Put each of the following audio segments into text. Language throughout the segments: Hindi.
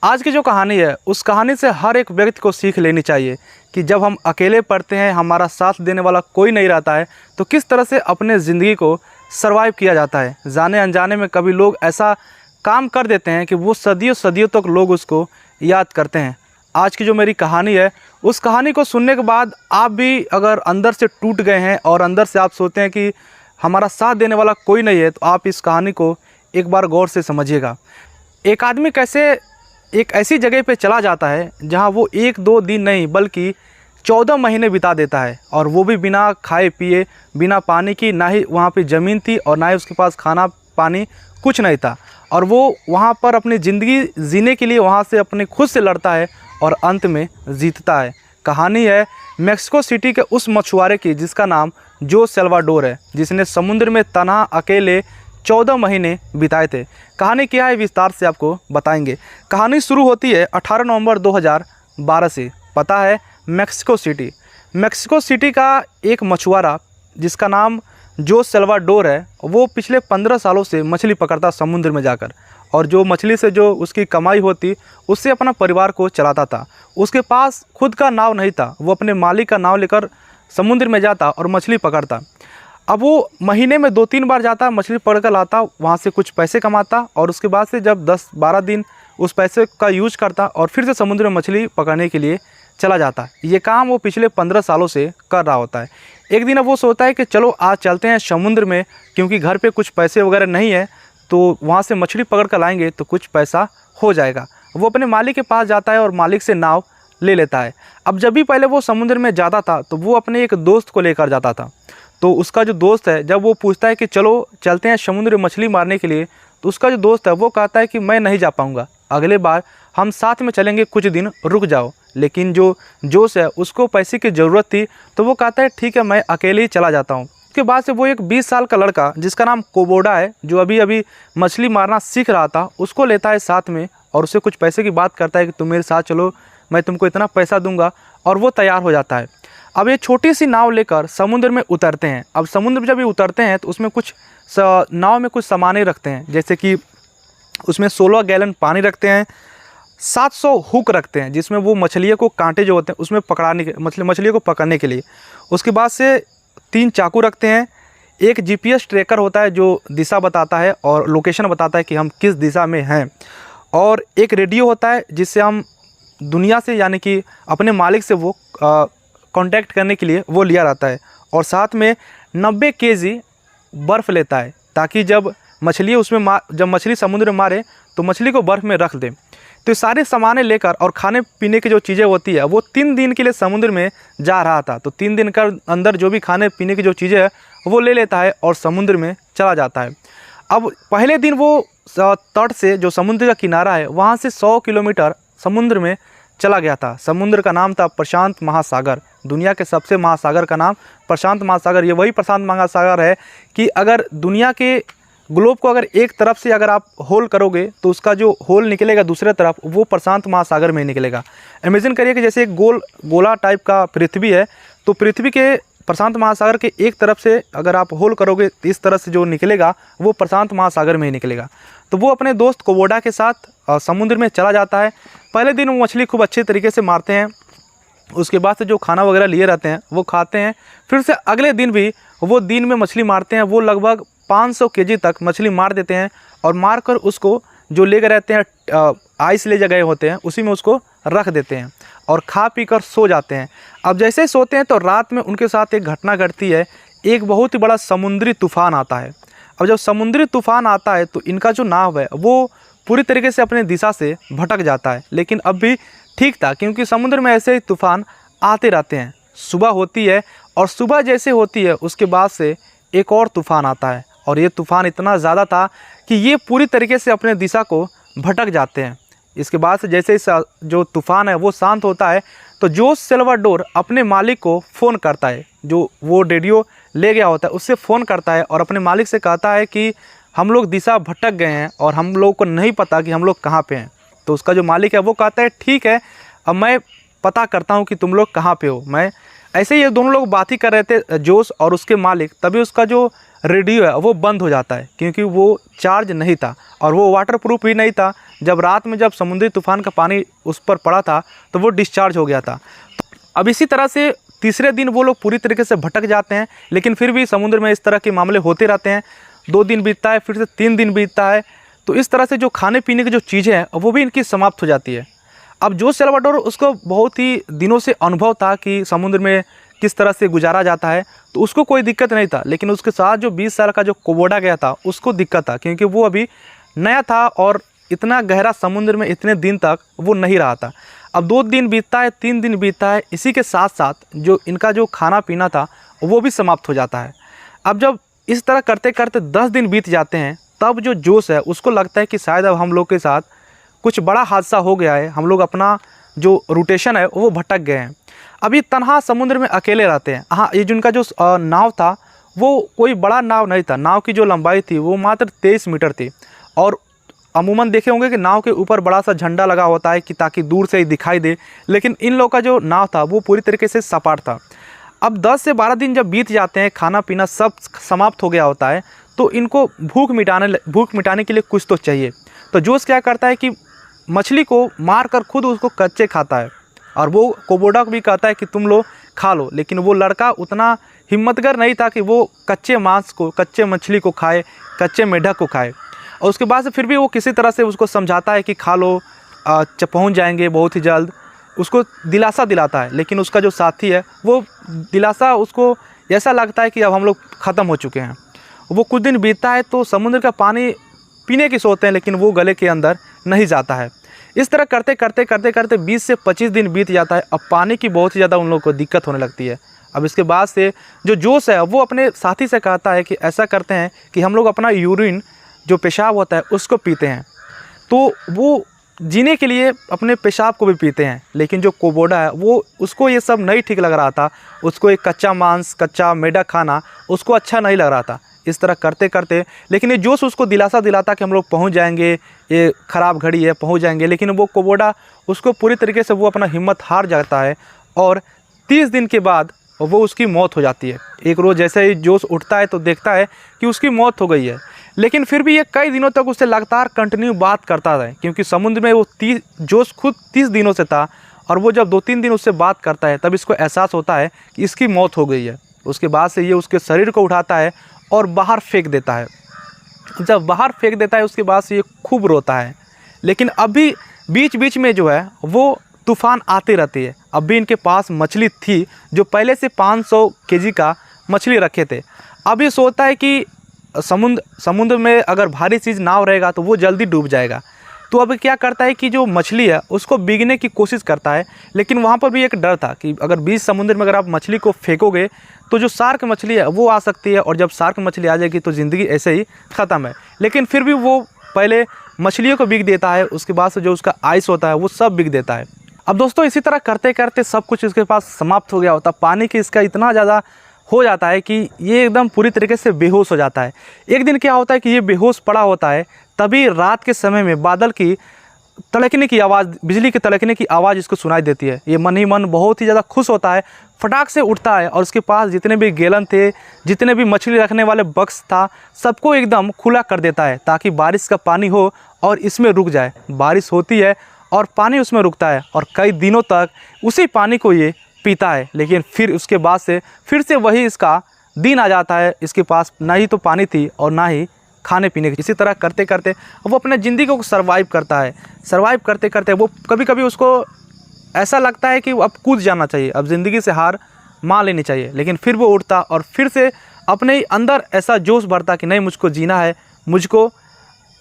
आज की जो कहानी है उस कहानी से हर एक व्यक्ति को सीख लेनी चाहिए कि जब हम अकेले पढ़ते हैं, हमारा साथ देने वाला कोई नहीं रहता है, तो किस तरह से अपने ज़िंदगी को सर्वाइव किया जाता है। जाने अनजाने में कभी लोग ऐसा काम कर देते हैं कि वो सदियों सदियों तक लोग उसको याद करते हैं। आज की जो मेरी कहानी है, उस कहानी को सुनने के बाद आप भी अगर अंदर से टूट गए हैं और अंदर से आप सोचते हैं कि हमारा साथ देने वाला कोई नहीं है, तो आप इस कहानी को एक बार गौर से समझिएगा। एक आदमी कैसे एक ऐसी जगह पे चला जाता है जहाँ वो 1-2 दिन नहीं बल्कि 14 महीने बिता देता है, और वो भी बिना खाए पिए, बिना पानी की। ना ही वहाँ पे ज़मीन थी और ना ही उसके पास खाना पानी कुछ नहीं था, और वो वहाँ पर अपनी ज़िंदगी जीने के लिए वहाँ से अपने खुद से लड़ता है और अंत में जीतता है। कहानी है मेक्सिको सिटी के उस मछुआरे की जिसका नाम जो सेल्वाडोर है, जिसने समुद्र में तन्हा अकेले 14 महीने बिताए थे। कहानी क्या है विस्तार से आपको बताएंगे। कहानी शुरू होती है 18 नवंबर 2012 से। पता है मेक्सिको सिटी। मेक्सिको सिटी का एक मछुआरा जिसका नाम जो सेल्वाडोर है, वो पिछले 15 सालों से मछली पकड़ता समुद्र में जाकर, और जो मछली से जो उसकी कमाई होती उससे अपना परिवार को चलाता था। उसके पास खुद का नाव नहीं था, वो अपने मालिक का नाव लेकर समुद्र में जाता और मछली पकड़ता। अब वो महीने में 2-3 बार जाता, मछली पकड़ कर लाता, वहाँ से कुछ पैसे कमाता, और उसके बाद से जब 10-12 दिन उस पैसे का यूज करता और फिर से समुद्र में मछली पकड़ने के लिए चला जाता। ये काम वो पिछले 15 सालों से कर रहा होता है। एक दिन अब वो सोचता है कि चलो आज चलते हैं समुद्र में, क्योंकि घर पे कुछ पैसे वगैरह नहीं है, तो वहाँ से मछली पकड़ कर लाएंगे तो कुछ पैसा हो जाएगा। वो अपने मालिक के पास जाता है और मालिक से नाव ले लेता है। अब जब भी पहले वो समुद्र में जाता था तो वो अपने एक दोस्त को लेकर जाता था। तो उसका जो दोस्त है, जब वो पूछता है कि चलो चलते हैं समुद्र में मछली मारने के लिए, तो उसका जो दोस्त है वो कहता है कि मैं नहीं जा पाऊँगा, अगले बार हम साथ में चलेंगे, कुछ दिन रुक जाओ। लेकिन जो जोश है उसको पैसे की ज़रूरत थी, तो वो कहता है ठीक है मैं अकेले ही चला जाता हूँ। उसके बाद से वो एक 20 साल का लड़का जिसका नाम कोबोडा है, जो अभी अभी मछली मारना सीख रहा था, उसको लेता है साथ में और उससे कुछ पैसे की बात करता है कि तुम मेरे साथ चलो, मैं तुमको इतना पैसा दूंगा, और वो तैयार हो जाता है। अब ये छोटी सी नाव लेकर समुद्र में उतरते हैं। अब समुद्र में जब ये उतरते हैं तो उसमें कुछ नाव में कुछ सामानें रखते हैं, जैसे कि उसमें 16 गैलन पानी रखते हैं, 700 हुक रखते हैं जिसमें वो मछलियों को, कांटे जो होते हैं उसमें पकड़ाने के, मछलियों को पकड़ने के लिए। उसके बाद से 3 चाकू रखते हैं, एक GPS ट्रैकर होता है जो दिशा बताता है और लोकेशन बताता है कि हम किस दिशा में हैं, और एक रेडियो होता है जिससे हम दुनिया से, यानी कि अपने मालिक से वो कांटेक्ट करने के लिए वो लिया रहता है। और साथ में 90 केजी बर्फ़ लेता है, ताकि जब मछली उसमें जब मछली समुद्र में मारे तो मछली को बर्फ़ में रख दे। तो ये सारे सामानें लेकर और खाने पीने की जो चीज़ें होती है, वो 3 दिन के लिए समुद्र में जा रहा था। तो 3 दिन का अंदर जो भी खाने पीने की जो चीज़ें है वो ले लेता है और समुद्र में चला जाता है। अब पहले दिन वो तट से, जो समुद्र का किनारा है, वहाँ से 100 किलोमीटर समुद्र में चला गया था। समुद्र का नाम था प्रशांत महासागर। दुनिया के सबसे महासागर का नाम प्रशांत महासागर। ये वही प्रशांत महासागर है कि अगर दुनिया के ग्लोब को अगर एक तरफ से अगर आप होल करोगे तो उसका जो होल निकलेगा दूसरे तरफ, वो प्रशांत महासागर में निकलेगा। इमेजिन करिए कि जैसे एक गोला टाइप का पृथ्वी है, तो पृथ्वी के प्रशांत महासागर के एक तरफ से अगर आप होल करोगे तो इस तरह से जो निकलेगा वो प्रशांत महासागर में ही निकलेगा। तो वो अपने दोस्त कोबोडा के साथ समुद्र में चला जाता है। पहले दिन वो मछली खूब अच्छे तरीके से मारते हैं, उसके बाद से जो खाना वगैरह लिए रहते हैं वो खाते हैं। फिर से अगले दिन भी वो दिन में मछली मारते हैं। वो लगभग 500 केजी तक मछली मार देते हैं, और मारकर उसको जो ले गए रहते हैं, आइस ले गए होते हैं, उसी में उसको रख देते हैं और खा पी कर सो जाते हैं। अब जैसे सोते हैं तो रात में उनके साथ एक घटना घटती है। एक बहुत ही बड़ा समुद्री तूफ़ान आता है। अब जब समुद्री तूफ़ान आता है तो इनका जो नाव है वो पूरी तरीके से अपने दिशा से भटक जाता है, लेकिन अब भी ठीक था, क्योंकि समुद्र में ऐसे ही तूफ़ान आते रहते हैं। सुबह होती है, और सुबह जैसे होती है उसके बाद से एक और तूफ़ान आता है, और ये तूफ़ान इतना ज़्यादा था कि ये पूरी तरीके से अपने दिशा को भटक जाते हैं। इसके बाद से जैसे जो तूफ़ान है वो शांत होता है, तो जो सेल्वाडोर अपने मालिक को फ़ोन करता है, जो वो रेडियो ले गया होता है उससे फ़ोन करता है और अपने मालिक से कहता है कि हम लोग दिशा भटक गए हैं और हम लोग को नहीं पता कि हम लोग कहाँ पे हैं। तो उसका जो मालिक है वो कहता है ठीक है, अब मैं पता करता हूँ कि तुम लोग कहाँ पे हो, मैं ऐसे ही ये दोनों लोग बात ही कर रहे थे, जोश और उसके मालिक, तभी उसका जो रेडियो है वो बंद हो जाता है, क्योंकि वो चार्ज नहीं था और वो वाटरप्रूफ भी नहीं था। जब रात में जब समुद्री तूफान का पानी उस पर पड़ा था तो वो डिस्चार्ज हो गया था। अब इसी तरह से तीसरे दिन वो लोग पूरी तरीके से भटक जाते हैं, लेकिन फिर भी समुद्र में इस तरह के मामले होते रहते हैं। 2 दिन बीतता है, फिर से 3 दिन बीतता है, तो इस तरह से जो खाने पीने की जो चीज़ें हैं वो भी इनकी समाप्त हो जाती है। अब जोस सल्वाडोर, उसको बहुत ही दिनों से अनुभव था कि समुद्र में किस तरह से गुजारा जाता है, तो उसको कोई दिक्कत नहीं था। लेकिन उसके साथ जो 20 साल का जो कोबोडा गया था उसको दिक्कत था, क्योंकि वो अभी नया था और इतना गहरा समुद्र में इतने दिन तक वो नहीं रहा था। अब 2 दिन बीतता है, 3 दिन बीतता है, इसी के साथ साथ जो इनका जो खाना पीना था वो भी समाप्त हो जाता है। अब जब इस तरह करते करते 10 दिन बीत जाते हैं, तब जो जोश है उसको लगता है कि शायद अब हम लोग के साथ कुछ बड़ा हादसा हो गया है, हम लोग अपना जो रूटेशन है वो भटक गए हैं। अभी तन्हा समुद्र में अकेले रहते हैं। हाँ, ये जिनका जो नाव था वो कोई बड़ा नाव नहीं था। नाव की जो लंबाई थी वो मात्र 23 मीटर थी, और अमूमन देखे होंगे कि नाव के ऊपर बड़ा सा झंडा लगा होता है कि ताकि दूर से ही दिखाई दे, लेकिन इन लोगों का जो नाव था वो पूरी तरीके से सपाट था। अब 10 से 12 दिन जब बीत जाते हैं, खाना पीना सब समाप्त हो गया होता है, तो इनको भूख मिटाने के लिए कुछ तो चाहिए। तो जोश क्या करता है कि मछली को मार कर खुद उसको कच्चे खाता है, और वो कोबोडा को भी कहता है कि तुम लोग खा लो। लेकिन वो लड़का उतना हिम्मतगर नहीं था कि वो कच्चे मांस को, कच्चे मछली को खाए, कच्चे मेढक को खाए। और उसके बाद से फिर भी वो किसी तरह से उसको समझाता है कि खा लो, पहुँच जाएंगे बहुत ही जल्द, उसको दिलासा दिलाता है। लेकिन उसका जो साथी है वो दिलासा, उसको ऐसा लगता है कि अब हम लोग ख़त्म हो चुके हैं। वो कुछ दिन बीतता है तो समुद्र का पानी पीने की सोचते हैं, लेकिन वो गले के अंदर नहीं जाता है। इस तरह करते करते 20 से 25 दिन बीत जाता है। अब पानी की बहुत ही ज़्यादा उन लोगों को दिक्कत होने लगती है। अब इसके बाद से जो जोश है वो अपने साथी से कहता है कि ऐसा करते हैं कि हम लोग अपना यूरिन, जो पेशाब होता है, उसको पीते हैं। तो वो जीने के लिए अपने पेशाब को भी पीते हैं। लेकिन जो कोबोडा है वो, उसको ये सब नहीं ठीक लग रहा था। उसको एक कच्चा मांस, कच्चा मेढक खाना उसको अच्छा नहीं लग रहा था। इस तरह करते करते, लेकिन ये जोश उसको दिलासा दिलाता कि हम लोग पहुंच जाएंगे, ये ख़राब घड़ी है, पहुंच जाएंगे। लेकिन वो कोबोडा, उसको पूरी तरीके से वो अपना हिम्मत हार जाता है, और 30 दिन के बाद वो उसकी मौत हो जाती है। एक रोज़ जैसे ही जोश उठता है तो देखता है कि उसकी मौत हो गई है। लेकिन फिर भी ये कई दिनों तक उससे लगातार कंटिन्यू बात करता है, क्योंकि समुद्र में वो जोश खुद 30 दिनों से था, और वो जब 2-3 दिन उससे बात करता है तब इसको एहसास होता है कि इसकी मौत हो गई है। उसके बाद से ये उसके शरीर को उठाता है और बाहर फेंक देता है। जब बाहर फेंक देता है उसके बाद से ये खूब रोता है। लेकिन अभी बीच बीच में जो है वो तूफ़ान आते रहती है। अब भी इनके पास मछली थी, जो पहले से 500 केजी का मछली रखे थे। अब ये सोचता है कि समुद्र में अगर भारी चीज़ नाव रहेगा तो वो जल्दी डूब जाएगा। तो अब क्या करता है कि जो मछली है उसको बीगने की कोशिश करता है। लेकिन वहाँ पर भी एक डर था कि अगर बीच समुद्र में अगर आप मछली को फेंकोगे तो जो शार्क मछली है वो आ सकती है, और जब शार्क मछली आ जाएगी तो ज़िंदगी ऐसे ही ख़त्म है। लेकिन फिर भी वो पहले मछलियों को बीग देता है, उसके बाद से जो उसका आइस होता है वो सब बीग देता है। अब दोस्तों इसी तरह करते करते सब कुछ इसके पास समाप्त हो गया होता। पानी की इसका इतना ज़्यादा हो जाता है कि ये एकदम पूरी तरीके से बेहोश हो जाता है। एक दिन क्या होता है कि ये बेहोश पड़ा होता है, तभी रात के समय में बादल की तड़कने की आवाज़, बिजली के तड़कने की आवाज़ इसको सुनाई देती है। ये मन ही मन बहुत ही ज़्यादा खुश होता है, फटाक से उठता है, और उसके पास जितने भी गैलन थे, जितने भी मछली रखने वाले बक्स था, सबको एकदम खुला कर देता है ताकि बारिश का पानी हो और इसमें रुक जाए। बारिश होती है और पानी उसमें रुकता है, और कई दिनों तक उसी पानी को ये पीता है। लेकिन फिर उसके बाद से फिर से वही इसका दिन आ जाता है। इसके पास ना ही तो पानी थी और ना ही खाने पीने की। इसी तरह करते करते वो अपने ज़िंदगी को सर्वाइव करता है। सर्वाइव करते करते वो कभी कभी उसको ऐसा लगता है कि अब कूद जाना चाहिए, अब ज़िंदगी से हार मान लेनी चाहिए। लेकिन फिर वो उठता और फिर से अपने ही अंदर ऐसा जोश भरता कि नहीं, मुझको जीना है, मुझको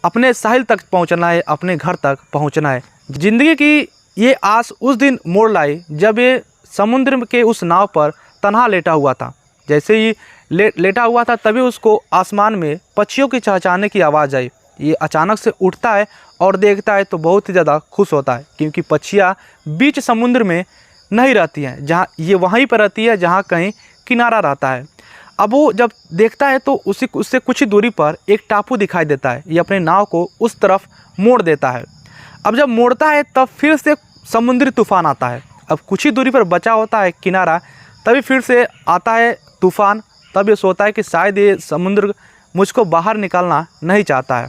अपने साहिल तक पहुंचना है, अपने घर तक पहुंचना है। ज़िंदगी की ये आस उस दिन मोड़ लाई जब ये समुद्र के उस नाव पर तन्हा लेटा हुआ था। जैसे ही लेटा हुआ था तभी उसको आसमान में पक्षियों की चहचहाने की आवाज़ आई। ये अचानक से उठता है और देखता है तो बहुत ही ज़्यादा खुश होता है, क्योंकि पक्षियाँ बीच समुद्र में नहीं रहती हैं, जहाँ ये वहीं पर रहती है जहाँ कहीं किनारा रहता है। अब वो जब देखता है तो उससे कुछ ही दूरी पर एक टापू दिखाई देता है। ये अपने नाव को उस तरफ मोड़ देता है। अब जब मोड़ता है तब फिर से समुद्री तूफान आता है। अब कुछ ही दूरी पर बचा होता है किनारा, तभी फिर से आता है तूफ़ान। तब ये सोचता है कि शायद ये समुद्र मुझको बाहर निकालना नहीं चाहता है।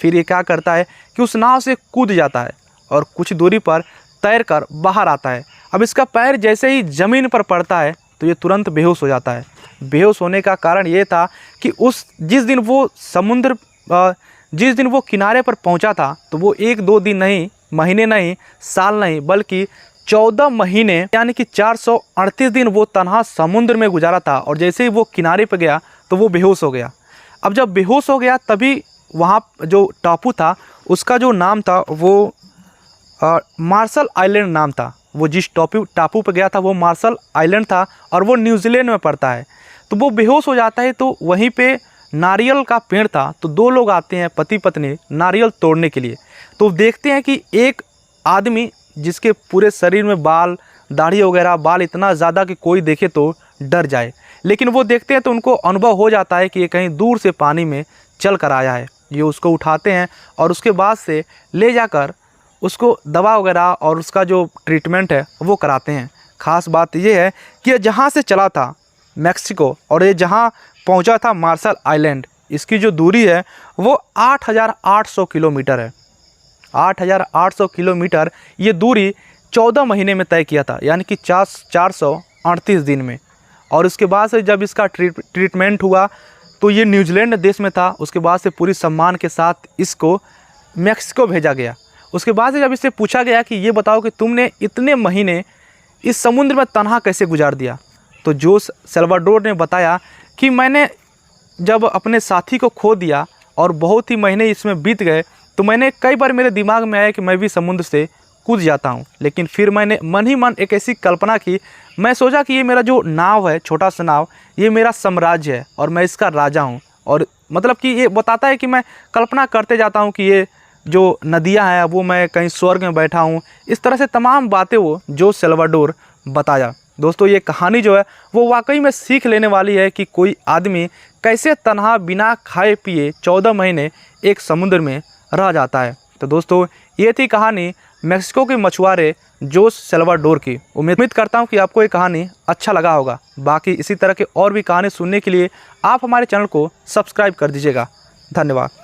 फिर ये क्या करता है कि उस नाव से कूद जाता है और कुछ दूरी पर तैरकर बाहर आता है। अब इसका पैर जैसे ही ज़मीन पर पड़ता है तो ये तुरंत बेहोश हो जाता है। बेहोश होने का कारण ये था कि जिस दिन वो किनारे पर पहुंचा था तो वो 1-2 दिन नहीं, महीने नहीं, साल नहीं, बल्कि 14 महीने यानी कि 438 दिन वो तन्हा समुद्र में गुजारा था। और जैसे ही वो किनारे पर गया तो वो बेहोश हो गया। अब जब बेहोश हो गया तभी वहाँ जो टापू था उसका जो नाम था वो मार्शल आइलैंड नाम था। वो जिस टापू पर गया था वो मार्शल आइलैंड था और वो न्यूजीलैंड में पड़ता है। तो वो बेहोश हो जाता है तो वहीं पे नारियल का पेड़ था। तो 2 लोग आते हैं, पति पत्नी, नारियल तोड़ने के लिए। तो देखते हैं कि एक आदमी जिसके पूरे शरीर में बाल, दाढ़ी वगैरह, बाल इतना ज़्यादा कि कोई देखे तो डर जाए, लेकिन वो देखते हैं तो उनको अनुभव हो जाता है कि ये कहीं दूर से पानी में चल कर आया है। ये उसको उठाते हैं और उसके बाद से ले जाकर उसको दवा वगैरह और उसका जो ट्रीटमेंट है वो कराते हैं। ख़ास बात ये है कि ये जहाँ से चला था मैक्सिको और ये जहाँ पहुँचा था मार्शल आइलैंड, इसकी जो दूरी है वो 8,800 किलोमीटर है। 8,800 किलोमीटर ये दूरी 14 महीने में तय किया था, यानी कि 438 दिन में। और उसके बाद से जब इसका ट्रीटमेंट हुआ तो ये न्यूजीलैंड देश में था। उसके बाद से पूरी सम्मान के साथ इसको मैक्सिको भेजा गया। उसके बाद से जब इससे पूछा गया कि ये बताओ कि तुमने इतने महीने इस समुद्र में तन्हा कैसे गुजार दिया, तो जोस सल्वाडोर ने बताया कि मैंने जब अपने साथी को खो दिया और बहुत ही महीने इसमें बीत गए तो मैंने कई बार मेरे दिमाग में आया कि मैं भी समुद्र से कूद जाता हूँ। लेकिन फिर मैंने मन ही मन एक ऐसी कल्पना की, मैं सोचा कि ये मेरा जो नाव है, छोटा सा नाव, ये मेरा साम्राज्य है और मैं इसका राजा हूँ। और मतलब कि ये बताता है कि मैं कल्पना करते जाता हूँ कि ये जो नदियाँ हैं वो मैं कहीं स्वर्ग में बैठा हूँ। इस तरह से तमाम बातें वो जो सल्वाडोर बताया। दोस्तों ये कहानी जो है वो वाकई में सीख लेने वाली है कि कोई आदमी कैसे तन्हा बिना खाए पिए 14 महीने एक समुद्र में रह जाता है। तो दोस्तों ये थी कहानी मैक्सिको के मछुआरे जोस सल्वाडोर की। उम्मीद करता हूँ कि आपको ये कहानी अच्छा लगा होगा। बाकी इसी तरह के और भी कहानी सुनने के लिए आप हमारे चैनल को सब्सक्राइब कर दीजिएगा। धन्यवाद।